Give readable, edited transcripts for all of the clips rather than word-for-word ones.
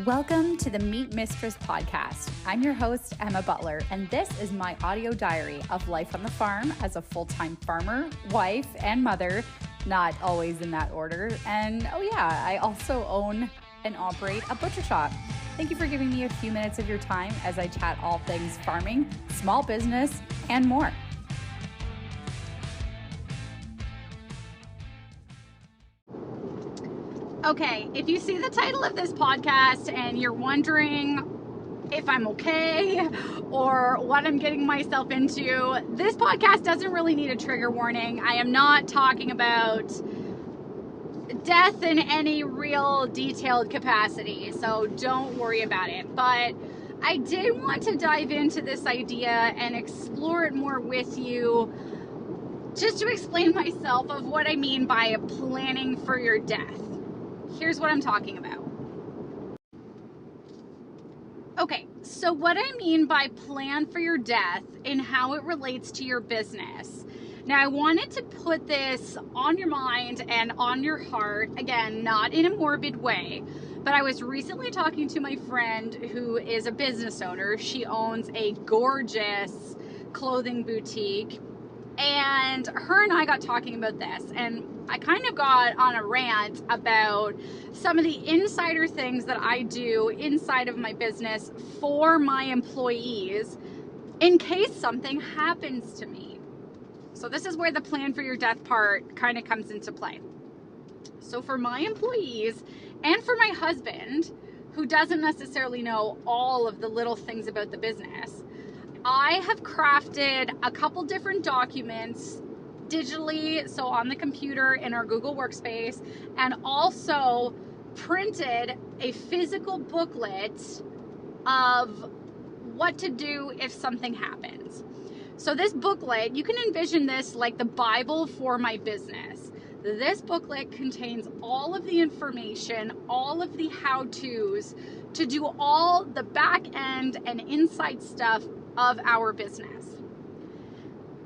Welcome to the Meat Mistress podcast. I'm your host, Emma Butler, and this is my audio diary of life on the farm as a full-time farmer, wife, and mother, not always in that order. And oh yeah, I also own and operate a butcher shop. Thank you for giving me a few minutes of your time as I chat all things farming, small business, and more. Okay, if you see the title of this podcast and you're wondering if I'm okay or what I'm getting myself into, this podcast doesn't really need a trigger warning. I am not talking about death in any real detailed capacity, so don't worry about it. But I did want to dive into this idea and explore it more with you, just to explain myself of what I mean by planning for your death. Here's what I'm talking about. Okay, so what I mean by plan for your death and how it relates to your business. Now, I wanted to put this on your mind and on your heart, again, not in a morbid way, but I was recently talking to my friend who is a business owner. She owns a gorgeous clothing boutique, and her and I got talking about this, and I kind of got on a rant about some of the insider things that I do inside of my business for my employees in case something happens to me. So this is where the plan for your death part kind of comes into play. So for my employees and for my husband, who doesn't necessarily know all of the little things about the business, I have crafted a couple different documents digitally, so on the computer in our Google Workspace, and also printed a physical booklet of what to do if something happens. So this booklet, you can envision this like the Bible for my business. This booklet contains all of the information, all of the how-tos to do all the back end and inside stuff of our business.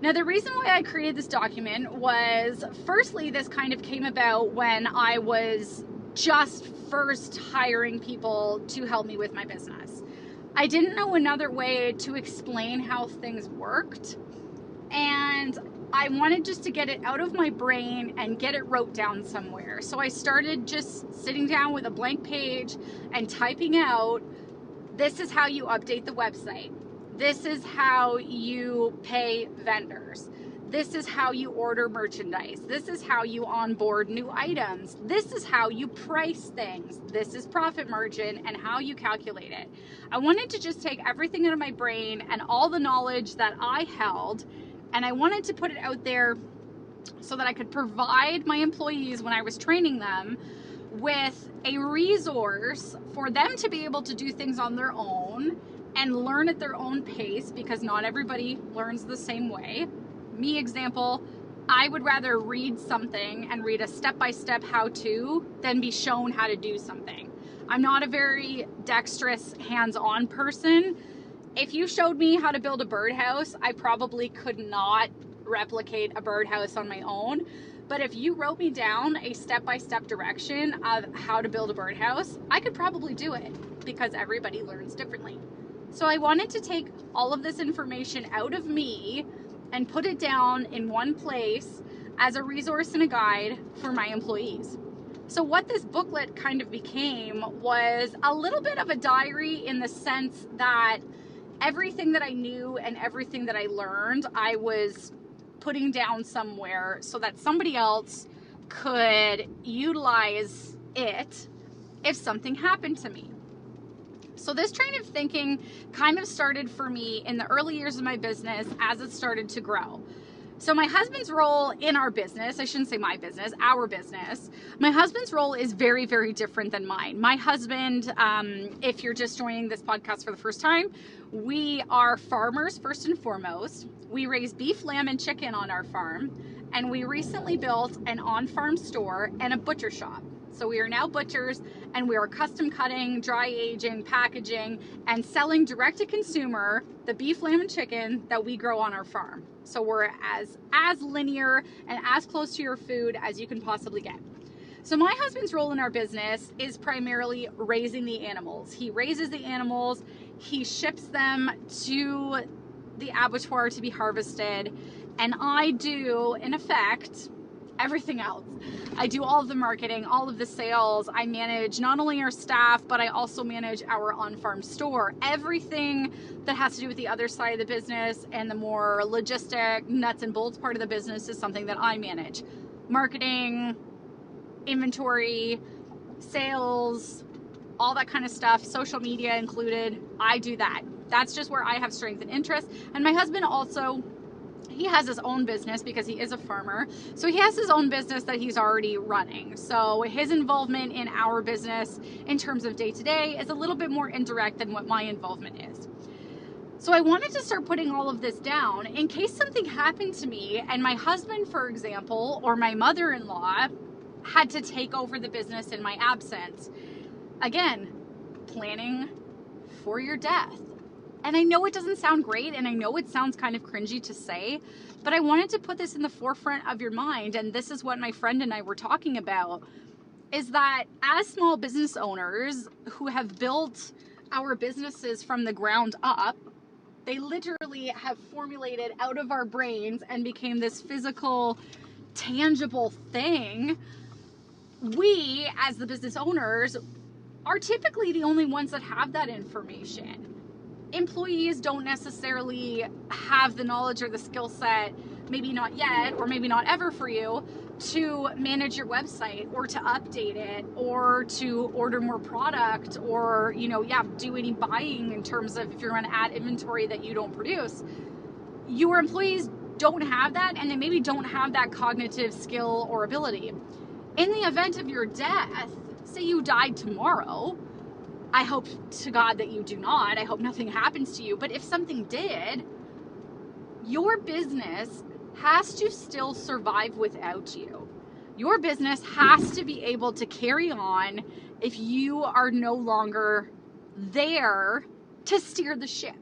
Now, the reason why I created this document was, firstly, this kind of came about when I was just first hiring people to help me with my business. I didn't know another way to explain how things worked, and I wanted just to get it out of my brain and get it wrote down somewhere. So I started just sitting down with a blank page and typing out, this is how you update the website. This is how you pay vendors. This is how you order merchandise. This is how you onboard new items. This is how you price things. This is profit margin and how you calculate it. I wanted to just take everything out of my brain and all the knowledge that I held, and I wanted to put it out there so that I could provide my employees, when I was training them, with a resource for them to be able to do things on their own and learn at their own pace, because not everybody learns the same way. Me, example, I would rather read something and read a step-by-step how-to than be shown how to do something. I'm not a very dexterous, hands-on person. If you showed me how to build a birdhouse, I probably could not replicate a birdhouse on my own. But if you wrote me down a step-by-step direction of how to build a birdhouse, I could probably do it, because everybody learns differently. So I wanted to take all of this information out of me and put it down in one place as a resource and a guide for my employees. So what this booklet kind of became was a little bit of a diary, in the sense that everything that I knew and everything that I learned, I was putting down somewhere so that somebody else could utilize it if something happened to me. So this train of thinking kind of started for me in the early years of my business as it started to grow. So my husband's role in our business, I shouldn't say my business, our business, my husband's role is very, very different than mine. My husband, if you're just joining this podcast for the first time, we are farmers first and foremost. We raise beef, lamb, and chicken on our farm, and we recently built an on-farm store and a butcher shop. So we are now butchers, and we are custom cutting, dry aging, packaging, and selling direct to consumer the beef, lamb, and chicken that we grow on our farm. So we're as linear and as close to your food as you can possibly get. So my husband's role in our business is primarily raising the animals. He raises the animals, he ships them to the abattoir to be harvested, and I do, in effect, everything else. I do all of the marketing, all of the sales. I manage not only our staff, but I also manage our on-farm store. Everything that has to do with the other side of the business and the more logistic, nuts and bolts part of the business is something that I manage. Marketing, inventory, sales, all that kind of stuff, social media included. I do that. That's just where I have strength and interest. And my husband also, he has his own business because he is a farmer. So he has his own business that he's already running. So his involvement in our business in terms of day-to-day is a little bit more indirect than what my involvement is. So I wanted to start putting all of this down in case something happened to me and my husband, for example, or my mother-in-law had to take over the business in my absence. Again, planning for your death. And I know it doesn't sound great, and I know it sounds kind of cringy to say, but I wanted to put this in the forefront of your mind, and this is what my friend and I were talking about, is that as small business owners who have built our businesses from the ground up, they literally have formulated out of our brains and became this physical, tangible thing. We, as the business owners, are typically the only ones that have that information. Employees don't necessarily have the knowledge or the skill set, maybe not yet, or maybe not ever for you, to manage your website or to update it or to order more product or, do any buying in terms of if you're going to add inventory that you don't produce. Your employees don't have that, and they maybe don't have that cognitive skill or ability. In the event of your death, say you died tomorrow, I hope to God that you do not. I hope nothing happens to you. But if something did, your business has to still survive without you. Your business has to be able to carry on if you are no longer there to steer the ship.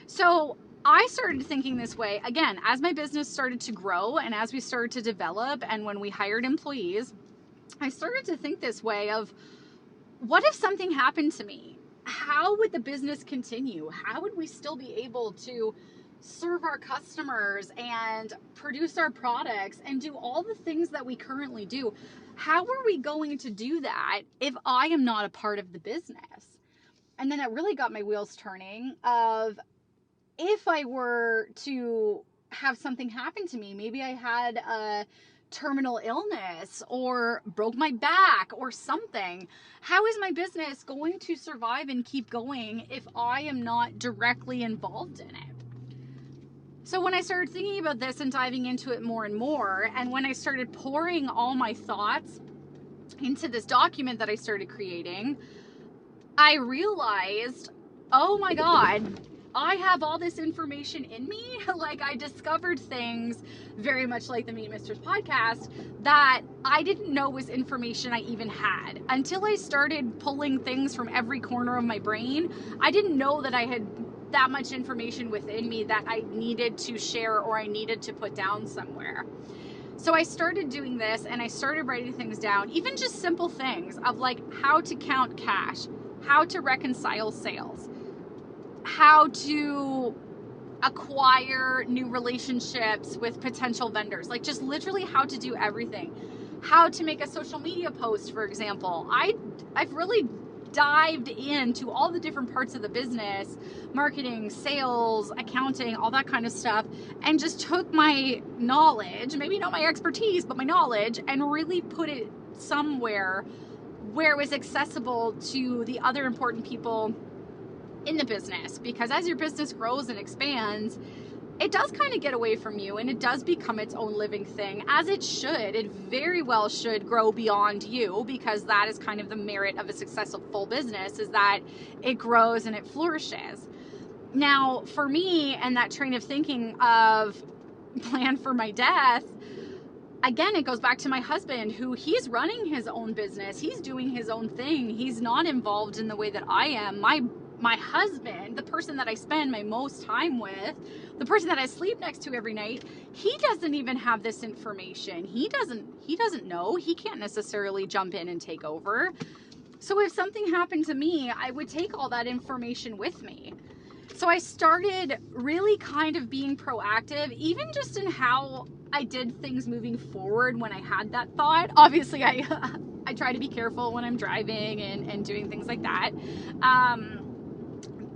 So I started thinking this way, again, as my business started to grow and as we started to develop and when we hired employees, I started to think this way of, what if something happened to me? How would the business continue? How would we still be able to serve our customers and produce our products and do all the things that we currently do? How are we going to do that if I am not a part of the business? And then it really got my wheels turning of, if I were to have something happen to me, maybe I had a terminal illness or broke my back or something, how is my business going to survive and keep going if I am not directly involved in it? So when I started thinking about this and diving into it more and more, and when I started pouring all my thoughts into this document that I started creating, I realized, oh my God, I have all this information in me. Like, I discovered things very much like the Meat Misters podcast that I didn't know was information I even had. Until I started pulling things from every corner of my brain, I didn't know that I had that much information within me that I needed to share or I needed to put down somewhere. So I started doing this and I started writing things down, even just simple things of like how to count cash, how to reconcile sales, how to acquire new relationships with potential vendors, like just literally how to do everything, how to make a social media post, for example. I've really dived into all the different parts of the business, marketing, sales, accounting, all that kind of stuff, and just took my knowledge, maybe not my expertise, but my knowledge, and really put it somewhere where it was accessible to the other important people in the business. Because as your business grows and expands, it does kind of get away from you and it does become its own living thing, as it should. It very well should grow beyond you, because that is kind of the merit of a successful business, is that it grows and it flourishes. Now, for me, and that train of thinking of plan for my death, again, it goes back to my husband, who he's running his own business. He's doing his own thing. He's not involved in the way that I am. my husband, the person that I spend my most time with, the person that I sleep next to every night, he doesn't even have this information. He doesn't know. He can't necessarily jump in and take over. So if something happened to me, I would take all that information with me. So I started really kind of being proactive, even just in how I did things moving forward when I had that thought. Obviously, I try to be careful when I'm driving and doing things like that.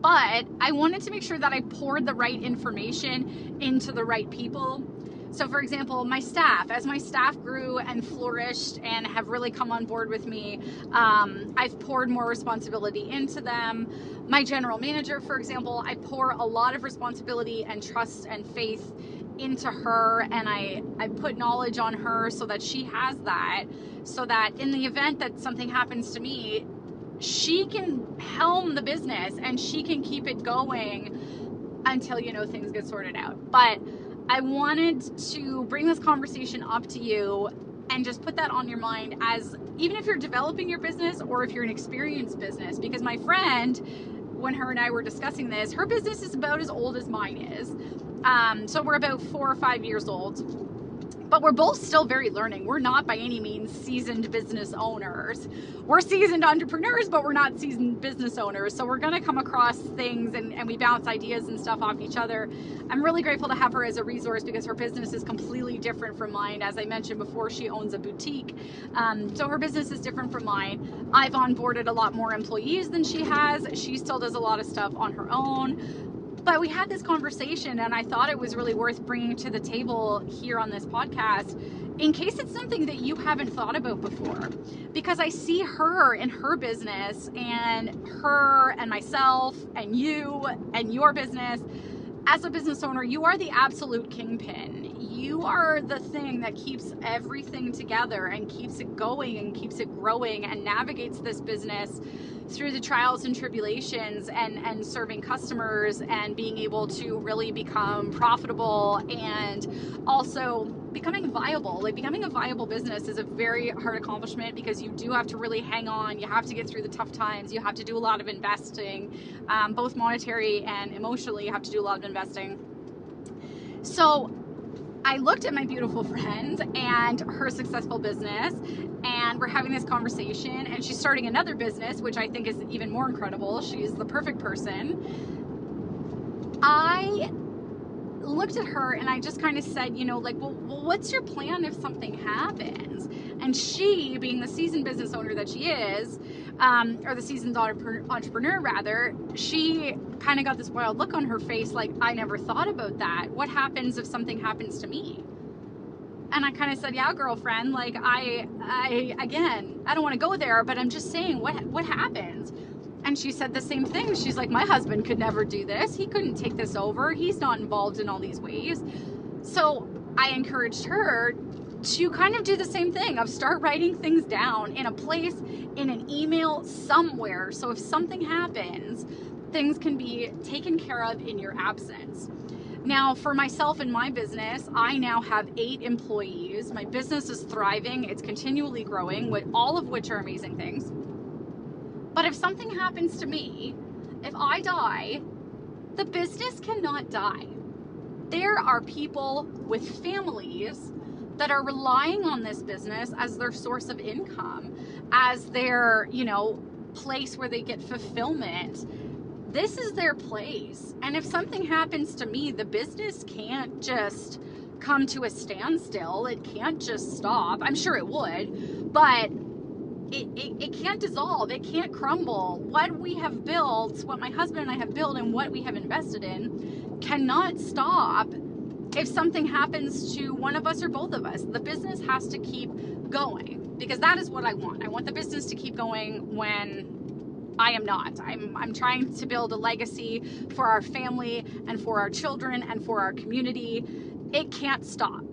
But I wanted to make sure that I poured the right information into the right people. So for example, my staff, as my staff grew and flourished and have really come on board with me, I've poured more responsibility into them. My general manager, for example, I pour a lot of responsibility and trust and faith into her, and I put knowledge on her so that she has that, so that in the event that something happens to me, she can helm the business and she can keep it going until, you know, things get sorted out. But I wanted to bring this conversation up to you and just put that on your mind, as even if you're developing your business or if you're an experienced business, because my friend, when her and I were discussing this, her business is about as old as mine is. So we're about 4 or 5 years old. But we're both still very learning. We're not by any means seasoned business owners. We're seasoned entrepreneurs, but we're not seasoned business owners. So we're going to come across things and we bounce ideas and stuff off each other. I'm really grateful to have her as a resource because her business is completely different from mine. As I mentioned before, she owns a boutique. So her business is different from mine. I've onboarded a lot more employees than she has. She still does a lot of stuff on her own. But we had this conversation and I thought it was really worth bringing to the table here on this podcast in case it's something that you haven't thought about before. Because I see her in her business and her and myself and you and your business. As a business owner, you are the absolute kingpin. You are the thing that keeps everything together and keeps it going and keeps it growing and navigates this business through the trials and tribulations and serving customers and being able to really become profitable and also becoming viable. Like, becoming a viable business is a very hard accomplishment because you do have to really hang on. You have to get through the tough times. You have to do a lot of investing, both monetary and emotionally. You have to do a lot of investing. So I looked at my beautiful friend and her successful business, and we're having this conversation, and she's starting another business, which I think is even more incredible. She's the perfect person. I looked at her and I just kind of said, you know, like, well, what's your plan if something happens? And she, being the seasoned business owner that she is, or the seasoned entrepreneur rather, she kind of got this wild look on her face, like, I never thought about that. What happens if something happens to me? And I kind of said, yeah, girlfriend, like, I don't want to go there, but I'm just saying, what happens? And she said the same thing. She's like, my husband could never do this. He couldn't take this over. He's not involved in all these ways. So I encouraged her to kind of do the same thing, of start writing things down in a place, in an email somewhere. So if something happens, things can be taken care of in your absence. Now, for myself and my business, I now have 8 employees. My business is thriving. It's continually growing, all of which are amazing things. But if something happens to me, if I die, the business cannot die. There are people with families that are relying on this business as their source of income, as their, place where they get fulfillment. This is their place. And if something happens to me, the business can't just come to a standstill. It can't just stop. I'm sure it would, but it can't dissolve. It can't crumble. What we have built, what my husband and I have built, and what we have invested in cannot stop if something happens to one of us or both of us. The business has to keep going, because that is what I want. I want the business to keep going when I am not. I'm trying to build a legacy for our family and for our children and for our community. It can't stop.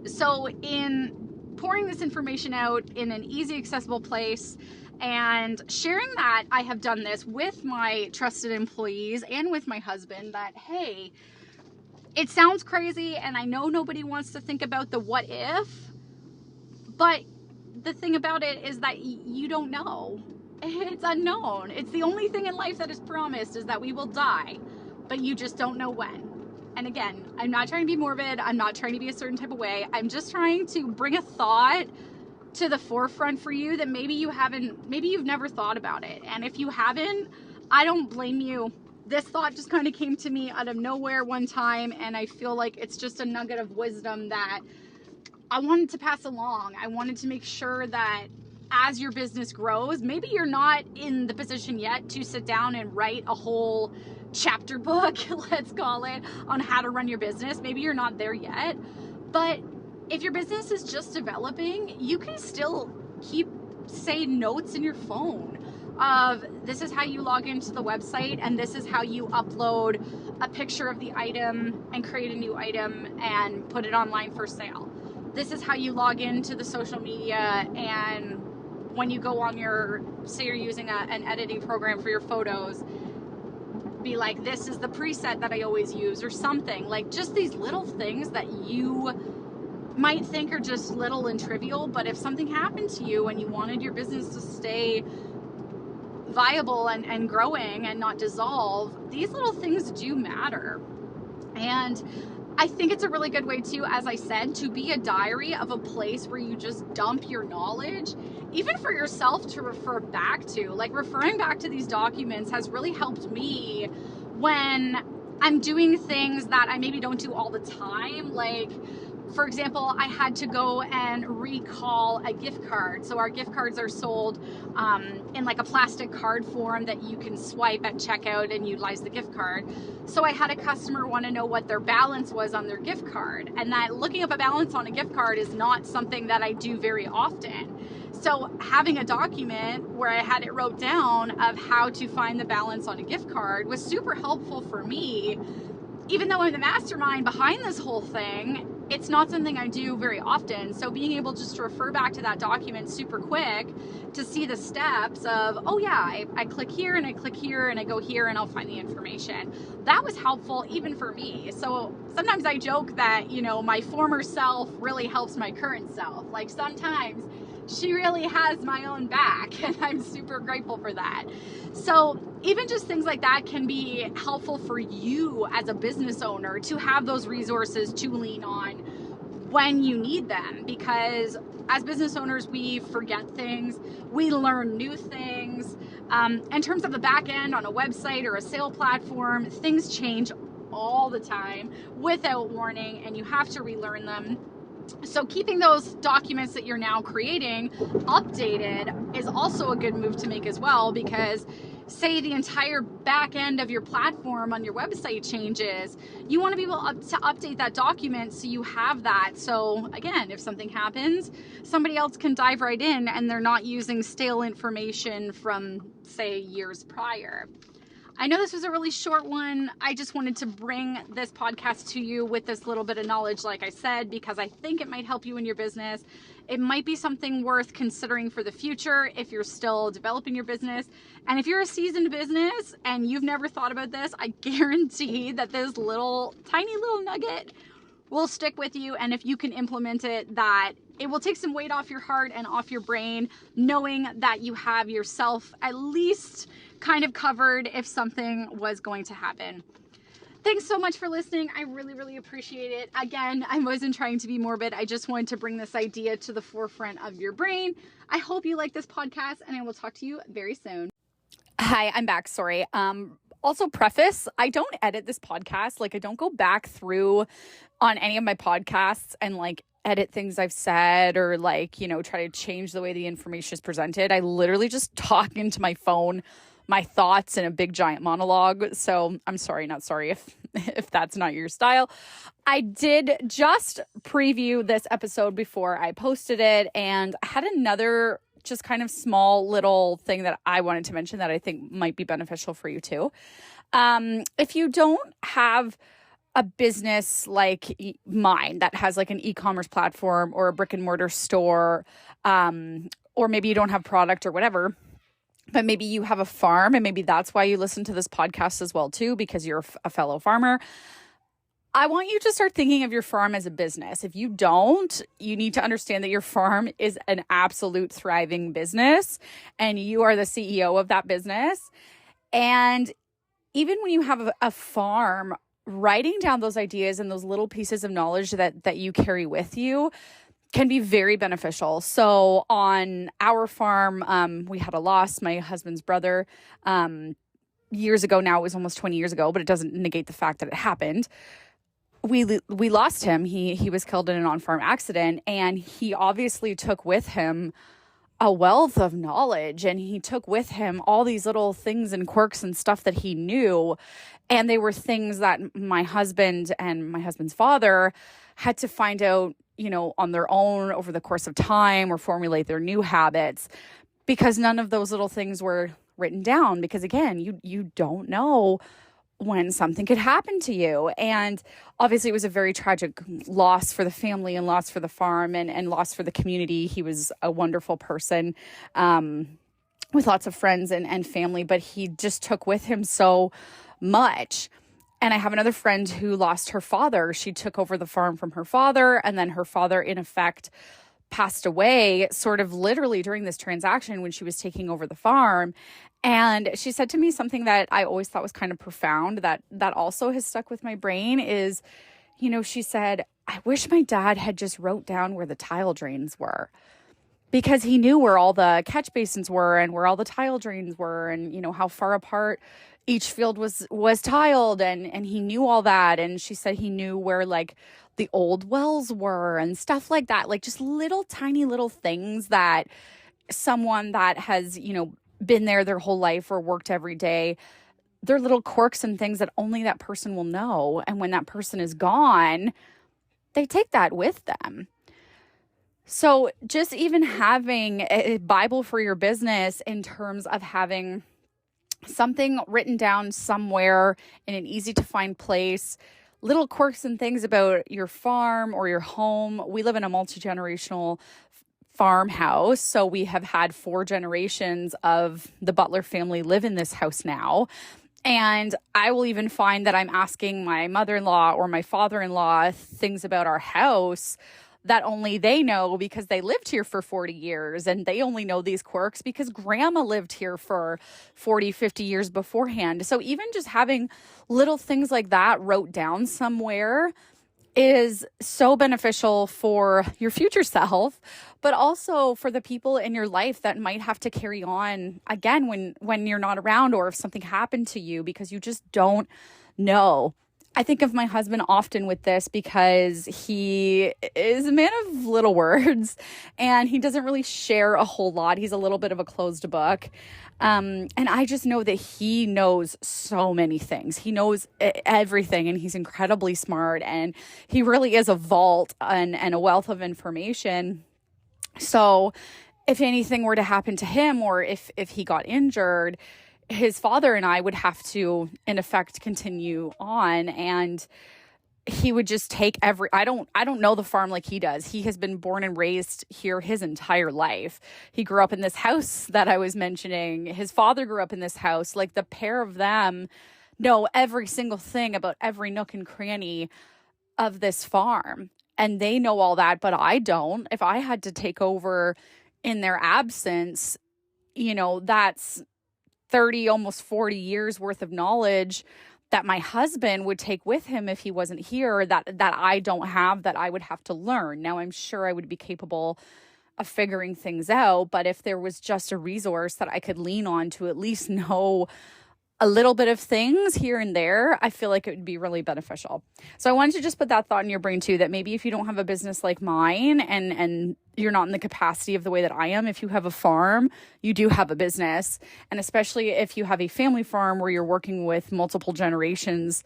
So in pouring this information out in an easy, accessible place and sharing that I have done this with my trusted employees and with my husband, that, hey, it sounds crazy and I know nobody wants to think about the what if, but the thing about it is that you don't know. It's unknown. It's the only thing in life that is promised, is that we will die, but you just don't know when. And again, I'm not trying to be morbid. I'm not trying to be a certain type of way. I'm just trying to bring a thought to the forefront for you that maybe you've never thought about it. And if you haven't, I don't blame you. This thought just kind of came to me out of nowhere one time, and I feel like it's just a nugget of wisdom that I wanted to pass along. I wanted to make sure that as your business grows, maybe you're not in the position yet to sit down and write a whole chapter book, let's call it, on how to run your business. Maybe you're not there yet, but if your business is just developing, you can still keep, say, notes in your phone of this is how you log into the website, and this is how you upload a picture of the item and create a new item and put it online for sale. This is how you log into the social media, and when you go on your, say you're using an editing program for your photos, be like, this is the preset that I always use, or something. Like, just these little things that you might think are just little and trivial, but if something happened to you and you wanted your business to stay viable and growing and not dissolve, these little things do matter. And I think it's a really good way too, as I said, to be a diary of a place where you just dump your knowledge, even for yourself to refer back to. Like, referring back to these documents has really helped me when I'm doing things that I maybe don't do all the time. Like, for example, I had to go and recall a gift card. So our gift cards are sold in like a plastic card form that you can swipe at checkout and utilize the gift card. So I had a customer want to know what their balance was on their gift card. And that looking up a balance on a gift card is not something that I do very often. So having a document where I had it wrote down of how to find the balance on a gift card was super helpful for me. Even though I'm the mastermind behind this whole thing, it's not something I do very often. So being able just to refer back to that document super quick to see the steps of, oh yeah, I click here and I click here and I go here and I'll find the information. That was helpful even for me. So sometimes I joke that, you know, my former self really helps my current self. Like, sometimes she really has my own back, and I'm super grateful for that. So even just things like that can be helpful for you as a business owner to have those resources to lean on when you need them, because as business owners, we forget things, we learn new things. In terms of the back end on a website or a sale platform, things change all the time without warning, and you have to relearn them. So keeping those documents that you're now creating updated is also a good move to make as well, because say the entire back end of your platform on your website changes, you want to be able to update that document so you have that. So again, if something happens, somebody else can dive right in and they're not using stale information from, say, years prior. I know this was a really short one. I just wanted to bring this podcast to you with this little bit of knowledge, like I said, because I think it might help you in your business. It might be something worth considering for the future if you're still developing your business. And if you're a seasoned business and you've never thought about this, I guarantee that this tiny little nugget will stick with you. And if you can implement it, that it will take some weight off your heart and off your brain, knowing that you have yourself at least kind of covered if something was going to happen. Thanks so much for listening. I really, really appreciate it. Again, I wasn't trying to be morbid. I just wanted to bring this idea to the forefront of your brain. I hope you like this podcast, and I will talk to you very soon. Hi, I'm back. Sorry. Also preface, I don't edit this podcast. Like, I don't go back through on any of my podcasts and like edit things I've said or like, you know, try to change the way the information is presented. I literally just talk into my phone my thoughts in a big giant monologue. So I'm sorry, not sorry if that's not your style. I did just preview this episode before I posted it, and I had another just kind of small little thing that I wanted to mention that I think might be beneficial for you too. If you don't have a business like mine that has like an e-commerce platform or a brick and mortar store, or maybe you don't have product or whatever, but maybe you have a farm and maybe that's why you listen to this podcast as well too, because you're a fellow farmer. I want you to start thinking of your farm as a business. If you don't, you need to understand that your farm is an absolute thriving business and you are the CEO of that business. And even when you have a farm, writing down those ideas and those little pieces of knowledge that you carry with you can be very beneficial. So on our farm, we had a loss. My husband's brother, years ago now, it was almost 20 years ago, but it doesn't negate the fact that it happened. We lost him. He was killed in an on-farm accident, and he obviously took with him a wealth of knowledge, and he took with him all these little things and quirks and stuff that he knew. And they were things that my husband and my husband's father had to find out, on their own over the course of time or formulate their new habits, because none of those little things were written down, because again, you don't know when something could happen to you. And obviously it was a very tragic loss for the family and loss for the farm and loss for the community. He was a wonderful person with lots of friends and family, but he just took with him so much. And I have another friend who lost her father. She took over the farm from her father, and then her father, in effect, passed away sort of literally during this transaction when she was taking over the farm. And she said to me something that I always thought was kind of profound that also has stuck with my brain is, she said, I wish my dad had just wrote down where the tile drains were, because he knew where all the catch basins were and where all the tile drains were and, how far apart each field was tiled, and he knew all that. And she said he knew where like the old wells were and stuff like that, like just little tiny little things that someone that has, been there their whole life or worked every day, they're little quirks and things that only that person will know. And when that person is gone, they take that with them. So just even having a Bible for your business in terms of having something written down somewhere in an easy to find place, little quirks and things about your farm or your home. We live in a multi-generational farmhouse, so we have had 4 generations of the Butler family live in this house now. And I will even find that I'm asking my mother-in-law or my father-in-law things about our house that only they know because they lived here for 40 years, and they only know these quirks because grandma lived here for 40, 50 years beforehand. So even just having little things like that wrote down somewhere is so beneficial for your future self, but also for the people in your life that might have to carry on again when you're not around, or if something happened to you, because you just don't know. I think of my husband often with this because he is a man of little words and he doesn't really share a whole lot. He's a little bit of a closed book. And I just know that he knows so many things. He knows everything, and he's incredibly smart, and he really is a vault and a wealth of information. So if anything were to happen to him, or if he got injured, his father and I would have to, in effect, continue on, and he would just take I don't know the farm like he does. He has been born and raised here his entire life. He grew up in this house that I was mentioning. His father grew up in this house. Like, the pair of them know every single thing about every nook and cranny of this farm, and they know all that, but I don't. If I had to take over in their absence, that's 30, almost 40 years worth of knowledge that my husband would take with him if he wasn't here, that I don't have, that I would have to learn. Now, I'm sure I would be capable of figuring things out, but if there was just a resource that I could lean on to at least know a little bit of things here and there, I feel like it would be really beneficial. So I wanted to just put that thought in your brain too, that maybe if you don't have a business like mine and you're not in the capacity of the way that I am, if you have a farm, you do have a business. And especially if you have a family farm where you're working with multiple generations,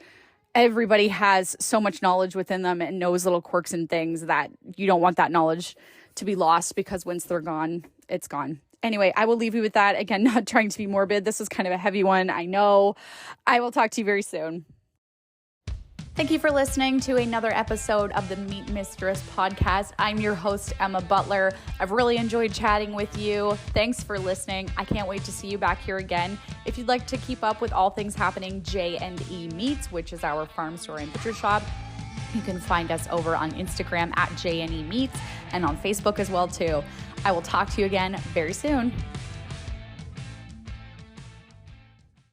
everybody has so much knowledge within them and knows little quirks and things that you don't want that knowledge to be lost, because once they're gone, it's gone. Anyway, I will leave you with that. Again, not trying to be morbid. This was kind of a heavy one, I know. I will talk to you very soon. Thank you for listening to another episode of the Meat Mistress podcast. I'm your host, Emma Butler. I've really enjoyed chatting with you. Thanks for listening. I can't wait to see you back here again. If you'd like to keep up with all things happening J&E Meats, which is our farm store and butcher shop, You can find us over on Instagram at JNE Meats and on Facebook as well too. I will talk to you again very soon.